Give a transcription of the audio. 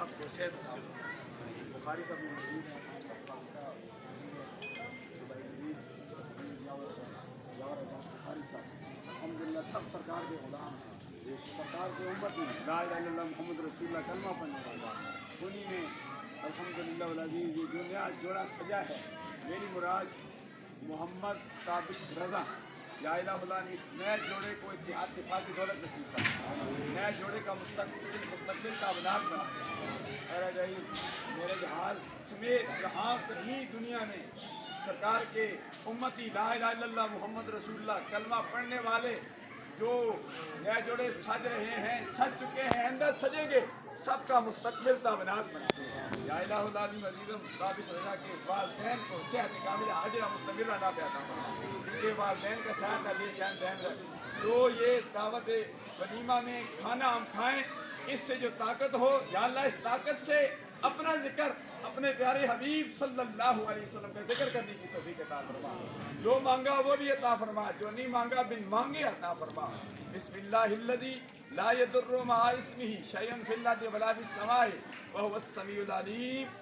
سب کو صحت اس کے دو۔ بخاری کا بھی وزیر ہے، بخاری صاحب الحمدللہ سب سرکار کے غلام ہیں، سرکار کی امت میں لا الہ الا اللہ محمد رسول اللہ کلمہ پڑھنے والا، انہی میں الحمدللہ والعزیز یہ جو نیا جوڑا سجا ہے، میری مراد محمد تابش رضا یا الہ اللہ نے اس نئے جوڑے کو اتحاد دفاع کی دولت نصیب کر، نئے جوڑے کا مستقبل کا بنیاد بنا۔ ارے بھائی میرے جہاز سمیت جہاں کہیں دنیا میں سرکار کے امتی لا الہ الا اللہ محمد رسول اللہ کلمہ پڑھنے والے جو نئے جوڑے سج رہے ہیں، سج چکے ہیں، اندر سجیں گے، سب کا مستقبل کا بنیاد بنا۔ یا الہ العالمین عزیزم تابش رضا کے والدین کو صحت کاملہ عاجلہ مستمرہ نافع عطا فرما، ان کے والدین کا صحت علی جان دین رکھ، جو یہ دعوت ولیمہ میں کھانا ہم کھائیں اس سے جو طاقت ہو، یا اللہ اس طاقت سے اپنا ذکر اپنے پیارے حبیب صلی اللہ علیہ وسلم کا ذکر کرنے کی توفیق عطا فرما، جو مانگا وہ بھی عطا فرما، جو نہیں مانگا بن مانگے عطا فرما۔ بسم اللہ الذی لا یضر مع اسمہ شیء فی الارض ولا فی السماء وهو السمیع العلیم۔